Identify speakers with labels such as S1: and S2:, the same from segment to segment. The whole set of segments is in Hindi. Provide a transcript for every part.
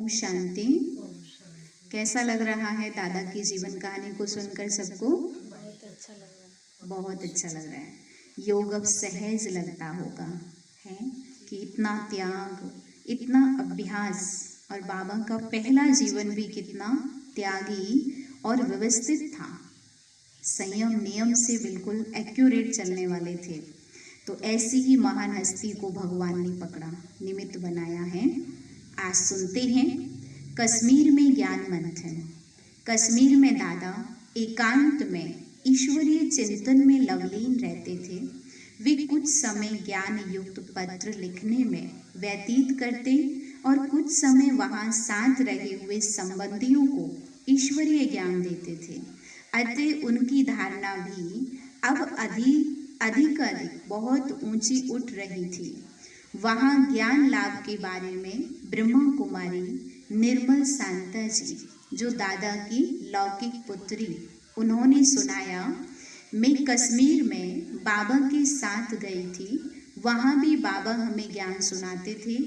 S1: ओम शांति। कैसा लग रहा है दादा की जीवन कहानी को सुनकर सबको?
S2: बहुत अच्छा लग रहा है।
S1: बहुत अच्छा लग रहा है। योग अब सहज लगता होगा है कि इतना त्याग, इतना अभ्यास, और बाबा का पहला जीवन भी कितना त्यागी और व्यवस्थित था। संयम नियम से बिल्कुल एक्यूरेट चलने वाले थे। तो ऐसी ही महान हस्ती को भगवान ने पकड़ा, निमित्त बनाया है। आज सुनते हैं कश्मीर में ज्ञान मंथन। कश्मीर में दादा एकांत में ईश्वरीय चिंतन में लवलीन रहते थे। वे कुछ समय ज्ञान युक्त पत्र लिखने में व्यतीत करते और कुछ समय वहां साथ रहे हुए संबंधियों को ईश्वरीय ज्ञान देते थे। अतः उनकी धारणा भी अब अधिक बहुत ऊंची उठ रही थी। वहां ज्ञान लाभ के बारे में ब्रह्मा कुमारी निर्मल शांता जी, जो दादा की लौकिक पुत्री, उन्होंने सुनाया। मैं कश्मीर में बाबा के साथ गई थी। वहां भी बाबा हमें ज्ञान सुनाते थे।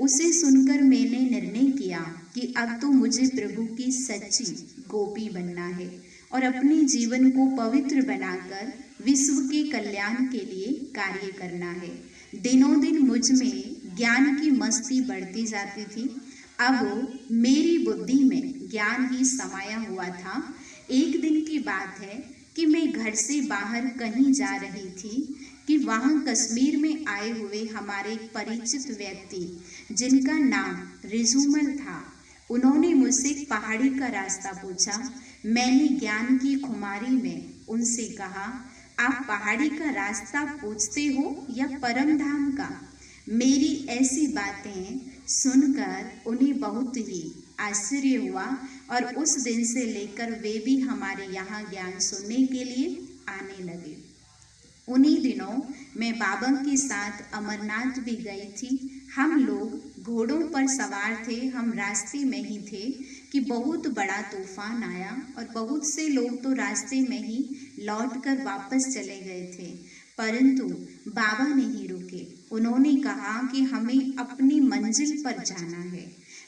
S1: उसे सुनकर मैंने निर्णय किया कि अब तो मुझे प्रभु की सच्ची गोपी बनना है और अपने जीवन को पवित्र बनाकर विश्व के कल्याण के लिए कार्य करना है। दिनों दिन मुझ में ज्ञान की मस्ती बढ़ती जाती थी। अब मेरी बुद्धि में ज्ञान ही समाया हुआ था। एक दिन की बात है कि मैं घर से बाहर कहीं जा रही थी कि वहां कश्मीर में आए हुए हमारे एक परिचित व्यक्ति, जिनका नाम रिजुमल था, उन्होंने मुझसे पहाड़ी का रास्ता पूछा। मैंने ज्ञान की खुमारी में उनसे कहा, आप पहाड़ी का रास्ता पूछते हो या परम धाम का? मेरी ऐसी बातें सुनकर उन्हें बहुत ही आश्चर्य हुआ और उस दिन से लेकर वे भी हमारे यहाँ ज्ञान सुनने के लिए आने लगे। उन्हीं दिनों मैं बाबा के साथ अमरनाथ भी गई थी। हम लोग घोड़ों पर सवार थे। हम रास्ते में ही थे कि बहुत बड़ा तूफान आया और बहुत से लोग तो रास्ते में ही लौटकर वापस चले गए थे, परंतु बाबा नहीं रुके। उन्होंने कहा कि हमें अपनी मंजिल पर जाना है।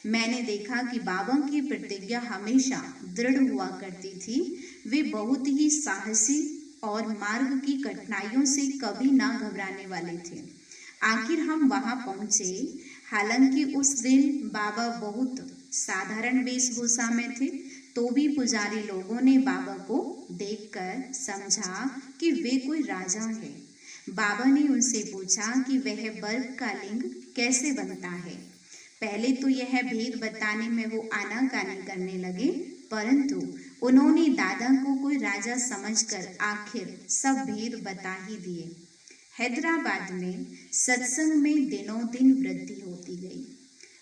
S1: मैंने देखा कि बाबा की प्रतिज्ञा हमेशा दृढ़ हुआ करती थी। वे बहुत ही साहसी और मार्ग की कठिनाइयों से कभी ना घबराने वाले थे। आखिर हम वहां पहुंचे। हालांकि उस दिन बाबा बहुत साधारण वेशभूषा में थे, तो भी पुजारी लोगों ने बाबा को देखकर समझा कि वे कोई राजा है। बाबा ने उनसे पूछा कि वह वर्ग का लिंग कैसे बनता है। पहले तो यह भेद बताने में वो आनाकानी करने लगे, परंतु उन्होंने दादा को कोई राजा समझकर आखिर सब भेद बता ही दिए। हैदराबाद में सत्संग में दिनों दिन वृद्धि होती गई।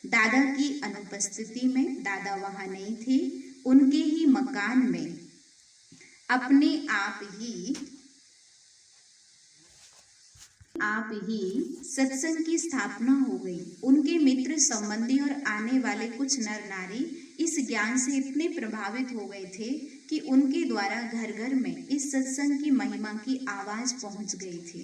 S1: दादा की अनुपस्थिति में, दादा वहां नहीं थे, उनके ही मकान में अपने आप ही सत्संग की स्थापना हो गई। उनके मित्र संबंधी और आने वाले कुछ नर नारी इस ज्ञान से इतने प्रभावित हो गए थे कि उनके द्वारा घर घर में इस सत्संग की महिमा की आवाज पहुंच गई थी।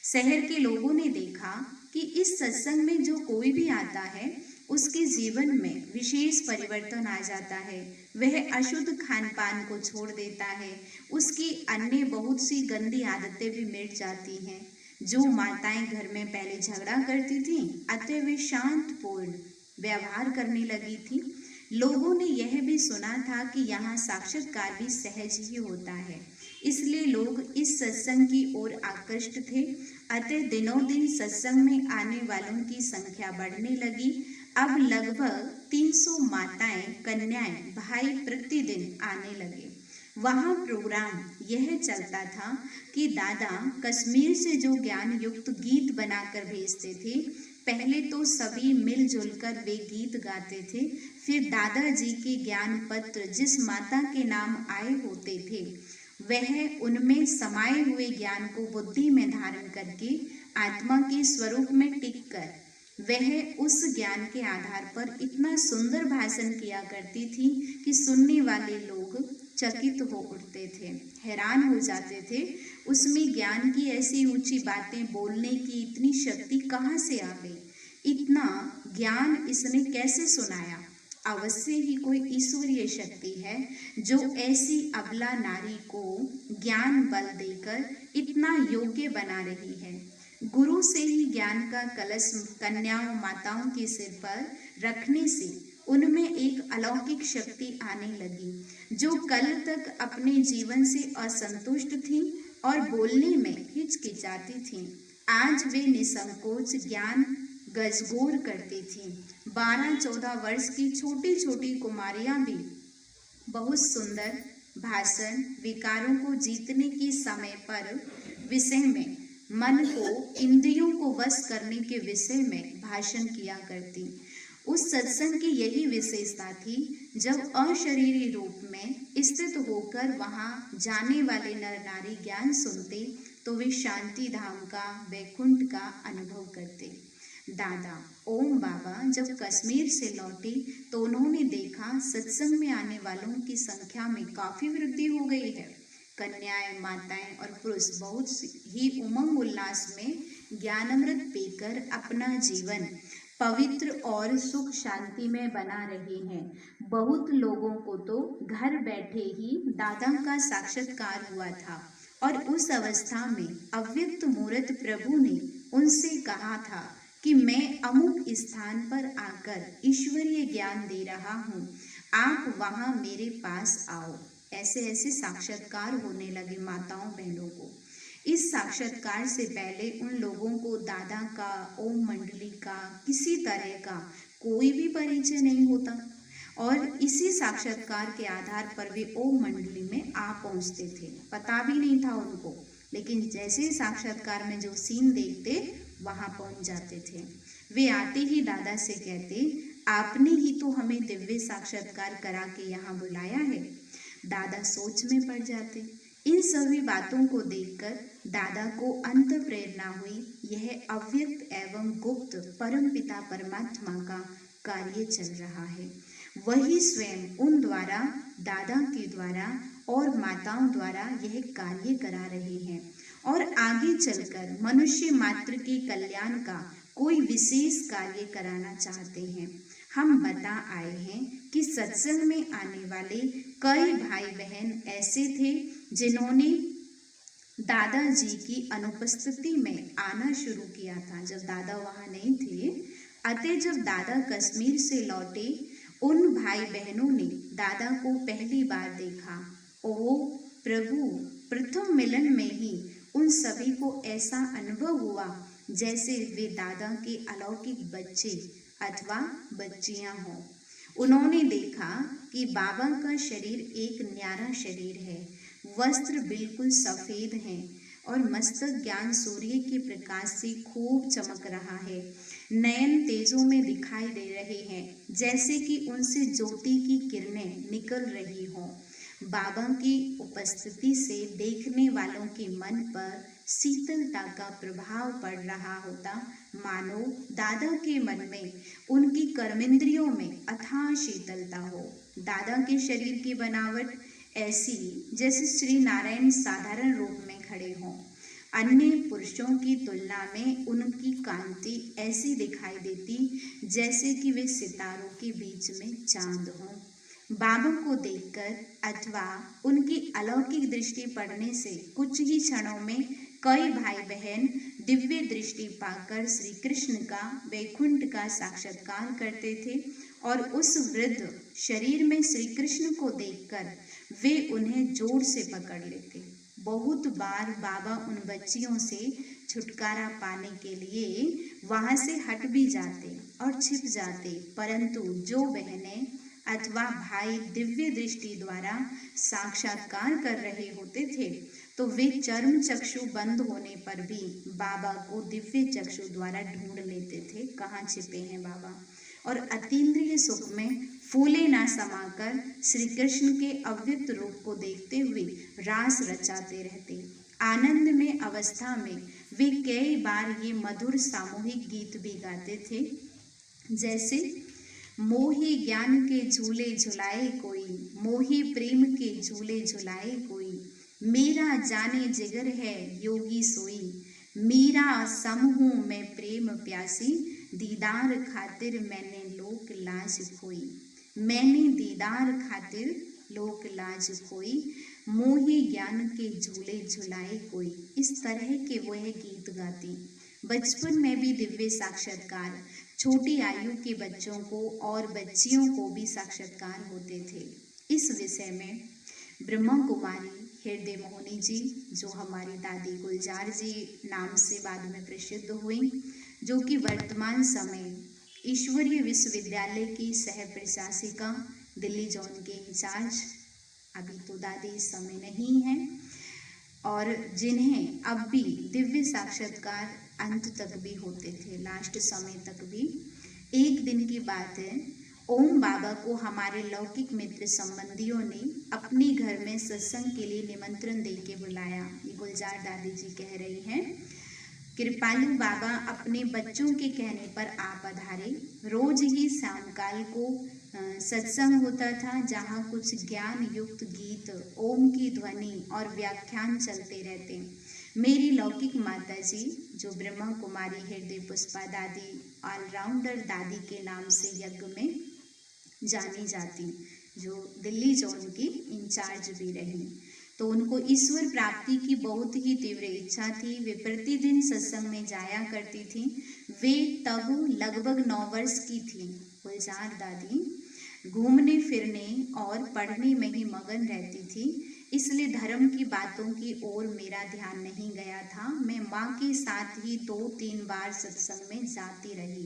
S1: शहर के लोगों ने देखा कि इस सत्संग में जो कोई भी आता है, उसके जीवन में विशेष परिवर्तन आ जाता है। वह अशुद्ध खान पान को छोड़ देता है। उसकी अन्य बहुत सी गंदी आदतें भी मिट जाती हैं। जो माताएं घर में पहले झगड़ा करती थीं, अतः वे शांतपूर्ण व्यवहार करने लगी थी। लोगों ने यह भी सुना था कि यहाँ साक्षात्कार भी सहज ही होता है, इसलिए लोग इस सत्संग की ओर आकृष्ट थे। अतः दिनों दिन सत्संग में आने वालों की संख्या बढ़ने लगी। अब लगभग 300 माताएं, कन्याएं, भाई प्रतिदिन आने लगे। वहाँ प्रोग्राम यह चलता था कि दादा कश्मीर से जो ज्ञान युक्त गीत बनाकर भेजते थे, पहले तो सभी मिलजुल कर वे गीत गाते थे। फिर दादाजी के ज्ञान पत्र जिस माता के नाम आए होते थे, वह उनमें समाये हुए ज्ञान को बुद्धि में धारण करके आत्मा के स्वरूप में टिककर वह उस ज्ञान के आधार पर इतना सुंदर भाषण किया करती थी कि सुनने वाले लोग चकित हो उठते थे, हैरान हो जाते थे। उसमें ज्ञान की ऐसी ऊंची बातें बोलने की इतनी शक्ति कहाँ से आ गई? इतना ज्ञान इसने कैसे सुनाया? अवश्य ही कोई ईश्वरीय शक्ति है जो ऐसी अबला नारी को ज्ञान बल देकर इतना योग्य बना रही है। गुरु से ही ज्ञान का कलश कन्याओं माताओं के सिर पर रखने से उनमें एक अलौकिक शक्ति आने लगी। जो कल तक अपने जीवन से असंतुष्ट थी और बोलने में हिचकिचाती थी, आज वे निसंकोच ज्ञान गजगोर करती थी। 12-14 वर्ष की छोटी छोटी कुमारियां भी बहुत सुंदर भाषण, विकारों को जीतने के समय पर विषय में, मन को इंद्रियों को वश करने के विषय में भाषण किया करती। उस सत्संग की यही विशेषता थी, जब अशरीरी रूप में स्थित होकर वहां जाने वाले नर नारी ज्ञान सुनते तो वे शांति धाम का, वैकुंठ का अनुभव करते। दादा ओम बाबा जब कश्मीर से लौटे तो उन्होंने देखा सत्संग में आने वालों की संख्या में काफी वृद्धि हो गई है। कन्याएं, माताएं और पुरुष बहुत ही उमंग उल्लास में ज्ञानामृत पीकर अपना जीवन पवित्र और सुख शांति में बना रहे हैं। बहुत लोगों को तो घर बैठे ही दादा का साक्षात्कार हुआ था और उस अवस्था में अव्यक्त मूर्त प्रभु ने उनसे कहा था कि मैं अमुक स्थान पर आकर ईश्वरीय ज्ञान दे रहा हूँ, आप वहाँ मेरे पास आओ। ऐसे ऐसे साक्षात्कार होने लगे माताओं बहनों को। इस साक्षात्कार से पहले उन लोगों को दादा का, ओम मंडली का, किसी तरह का कोई भी परिचय नहीं होता और इसी साक्षात्कार के आधार पर वे ओम मंडली में आ पहुंचते थे। पता भी नहीं था उनको, लेकिन जैसे ही साक्षात्कार में जो सीन देखते वहां पहुंच जाते थे। वे आते ही दादा से कहते, आपने ही तो हमें दिव्य साक्षात्कार करा के यहाँ बुलाया है। दादा सोच में पड़ जाते। इन सभी बातों को देखकर दादा को अंत प्रेरणा हुई, यह अव्यक्त एवं गुप्त परमपिता परमात्मा का कार्य चल रहा है। वही स्वयं उन द्वारा, दादा के द्वारा और माताओं द्वारा यह कार्य करा रहे हैं और आगे चलकर मनुष्य मात्र के कल्याण का कोई विशेष कार्य कराना चाहते हैं। हम बता आए हैं कि सत्संग में आने वाले कई भाई बहन ऐसे थे जिन्होंने दादाजी की अनुपस्थिति में आना शुरू किया था, जब दादा वहाँ नहीं थे। अतः जब दादा कश्मीर से लौटे, उन भाई बहनों ने दादा को पहली बार देखा। ओह प्रभु, प्रथम मिलन में ही उन सभी को ऐसा अनुभव हुआ जैसे वे दादा के अलौकिक बच्चे अथवा बच्चियां हों। उन्होंने देखा कि बाबा का शरीर एक न्यारा शरीर है, वस्त्र बिल्कुल सफ़ेद हैं और मस्तक ज्ञान सूर्य के प्रकाश से खूब चमक रहा है। नयन तेजों में दिखाई दे रहे हैं, जैसे कि उनसे ज्योति की किरणें निकल रही हों। बाबा की उपस्थिति से देखने वालों के मन पर शीतलता का प्रभाव पड़ रहा होता, मानो दादा के मन में, उनकी कर्मेंद्रियों में अथाह शीतलता हो। दादा के शरीर की बनावट ऐसी जैसे श्री नारायण साधारण रूप में खड़े हों। अन्य पुरुषों की तुलना में उनकी कांति ऐसी दिखाई देती जैसे कि वे सितारों के बीच में चांद हों। बाबा को देखकर अथवा उनकी अलौकिक दृष्टि पड़ने से कुछ ही क्षणों में कई भाई बहन दिव्य दृष्टि पाकर श्री कृष्ण का, वैकुंठ का साक्षात्कार करते थे और उस वृद्ध शरीर में श्री कृष्ण को देखकर वे उन्हें जोर से पकड़ लेते। बहुत बार बाबा उन बच्चियों से छुटकारा पाने के लिए वहां से हट भी जाते और छिप जाते, परंतु जो बहनें अथवा भाई दिव्य दृष्टि द्वारा साक्षात्कार कर रहे होते थे तो वे चर्म चक्षु बंद होने पर भी बाबा को दिव्य चक्षु द्वारा ढूंढ लेते थे, कहाँ छिपे हैं बाबा, और अतीन्द्रिय सुख में फूले ना समाकर श्री कृष्ण के अव्यक्त रूप को देखते हुए रास रचाते रहते। आनंद में अवस्था में वे कई बार ये मधुर सामूहिक गीत भी गाते थे, जैसे मोही ज्ञान के झूले झुलाए कोई, मोही प्रेम के झूले झुलाए कोई, मेरा जाने जिगर है योगी सोई, मेरा सम हूँ मैं प्रेम प्यासी, दीदार खातिर मैंने लोक लाज खोई। मैंने दीदार खातिर लोक लाज खोई, मोही ज्ञान के झूले झुलाए कोई। इस तरह के वह गीत गाती। बचपन में भी दिव्य साक्षात्कार, छोटी आयु के बच्चों को और बच्चियों को भी साक्षात्कार होते थे। इस विषय में ब्रह्मा कुमारी हृदय मोहिनी जी, जो हमारी दादी गुलजार जी नाम से बाद में प्रसिद्ध हुई, जो कि वर्तमान समय ईश्वरीय विश्वविद्यालय की सह प्रशासिका, दिल्ली जोन के इंचार्ज, अभी तो दादी इस समय नहीं है, और जिन्हें अब भी दिव्य साक्षात्कार अंत तक भी होते थे, लास्ट समय तक भी। एक दिन की बात है, ओम बाबा को हमारे लौकिक मित्र संबंधियों ने अपने घर में सत्संग के लिए निमंत्रण दे के बुलाया। ये गुलजार दादी जी कह रही हैं। कृपालु बाबा अपने बच्चों के कहने पर आ पधारे। रोज ही शाम काल को सत्संग होता था, जहाँ कुछ ज्ञान युक्त गीत, ओम की ध्वनि और व्याख्यान चलते रहते। मेरी लौकिक माता जी, जो ब्रह्मा कुमारी हृदय पुष्पा दादी, ऑलराउंडर दादी के नाम से यज्ञ में जानी जाती, जो दिल्ली जोन की इंचार्ज भी रही, तो उनको ईश्वर प्राप्ति की बहुत ही तीव्र इच्छा थी। वे प्रतिदिन सत्संग में जाया करती थी। वे तब लगभग 9 वर्ष की थी। गुलजार दादी घूमने फिरने और पढ़ने में ही मगन रहती थी, इसलिए धर्म की बातों की ओर मेरा ध्यान नहीं गया था। मैं माँ के साथ ही 2-3 बार सत्संग में जाती रही,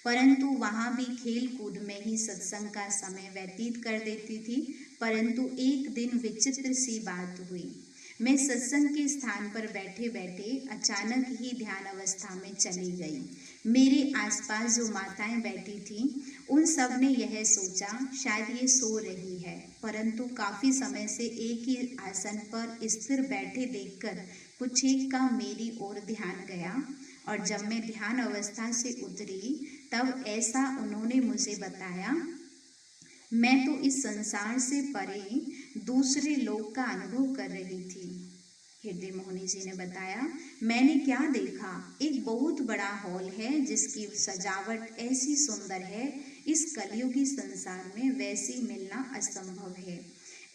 S1: परंतु वहाँ भी खेल कूद में ही सत्संग का समय व्यतीत कर देती थी। परंतु एक दिन विचित्र सी बात हुई। मैं सत्संग के स्थान पर बैठे बैठे अचानक ही ध्यान अवस्था में चली गई। मेरे आसपास जो माताएं बैठी थीं, उन सब ने यह सोचा शायद ये सो रही है, परंतु काफ़ी समय से एक ही आसन पर स्थिर बैठे देखकर कुछ एक का मेरी ओर ध्यान गया, और जब मैं ध्यान अवस्था से उतरी तब ऐसा उन्होंने मुझे बताया। मैं तो इस संसार से परे दूसरे लोक का अनुभव कर रही थी। हृदय मोहिनी जी ने बताया, मैंने क्या देखा, एक बहुत बड़ा हॉल है जिसकी सजावट ऐसी सुंदर है, इस कलयुगी संसार में वैसी मिलना असंभव है।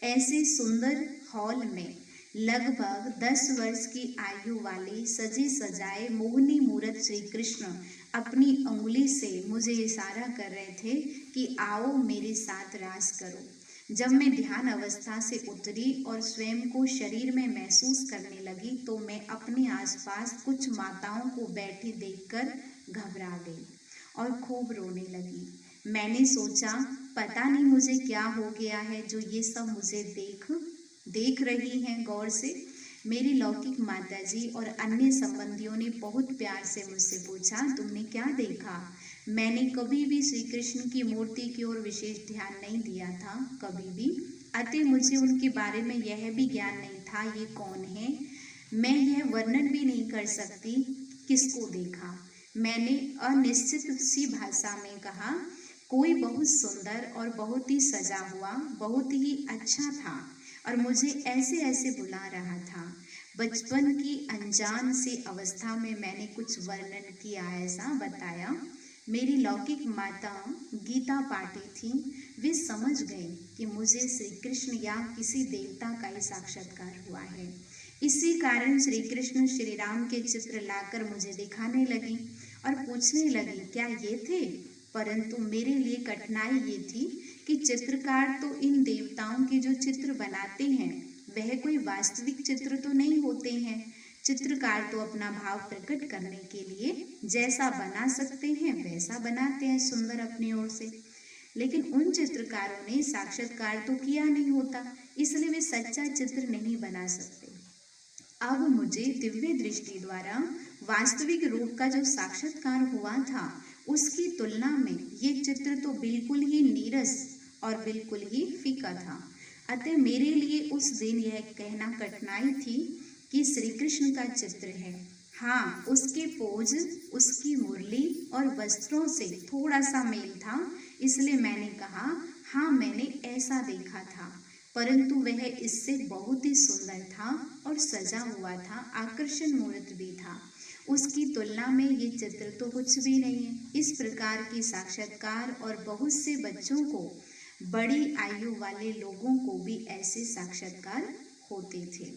S1: ऐसे सुंदर हॉल में लगभग 10 वर्ष की आयु वाले सजे सजाए मोहिनी मूरत श्री कृष्ण अपनी उंगली से मुझे इशारा कर रहे थे कि आओ मेरे साथ रास करो। जब मैं ध्यान अवस्था से उतरी और स्वयं को शरीर में महसूस करने लगी, तो मैं अपने आसपास कुछ माताओं को बैठी देखकर घबरा गई और खूब रोने लगी। मैंने सोचा पता नहीं मुझे क्या हो गया है जो ये सब मुझे देख रही हैं गौर से। मेरी लौकिक माताजी और अन्य संबंधियों ने बहुत प्यार से मुझसे पूछा, तुमने क्या देखा? मैंने कभी भी श्री कृष्ण की मूर्ति की ओर विशेष ध्यान नहीं दिया था, कभी भी। अतः मुझे उनके बारे में यह भी ज्ञान नहीं था ये कौन है। मैं यह वर्णन भी नहीं कर सकती किसको देखा। मैंने अनिश्चित सी भाषा में कहा, कोई बहुत सुंदर और बहुत ही सजा हुआ, बहुत ही अच्छा था और मुझे ऐसे ऐसे बुला रहा था। बचपन की अनजान सी अवस्था में मैंने कुछ वर्णन किया, ऐसा बताया। मेरी लौकिक माता गीता पाठी थी। वे समझ गई कि मुझे श्री कृष्ण या किसी देवता का ही साक्षात्कार हुआ है। इसी कारण श्री कृष्ण श्री राम के चित्र लाकर मुझे दिखाने लगी और पूछने लगी, क्या ये थे? परंतु मेरे लिए कठिनाई ये थी कि चित्रकार तो इन देवताओं के जो चित्र बनाते हैं वह कोई वास्तविक चित्र तो नहीं होते हैं। चित्रकार तो अपना भाव प्रकट करने के लिए जैसा बना सकते हैं वैसा बनाते हैं सुंदर अपनी ओर से, लेकिन उन चित्रकारों ने साक्षात्कार तो किया नहीं होता, इसलिए वे सच्चा चित्र नहीं बना सकते। अब मुझे दिव्य दृष्टि द्वारा वास्तविक रूप का जो साक्षात्कार हुआ था उसकी तुलना में ये चित्र तो बिल्कुल ही नीरस और बिल्कुल ही फीका था। अतः मेरे लिए उस दिन यह कहना कठिनाई थी कि श्री कृष्ण का चित्र है। हाँ, उसके पोज, उसकी मुरली और वस्त्रों से थोड़ा सा मेल था, इसलिए मैंने कहा हाँ मैंने ऐसा देखा था, परंतु वह इससे बहुत ही सुंदर था और सजा हुआ था, आकर्षण मूर्त भी था। उसकी तुलना में ये चित्र तो कुछ भी नहीं है। इस प्रकार की साक्षात्कार और बहुत से बच्चों को बड़ी आयु वाले लोगों को भी ऐसे साक्षात्कार होते थे।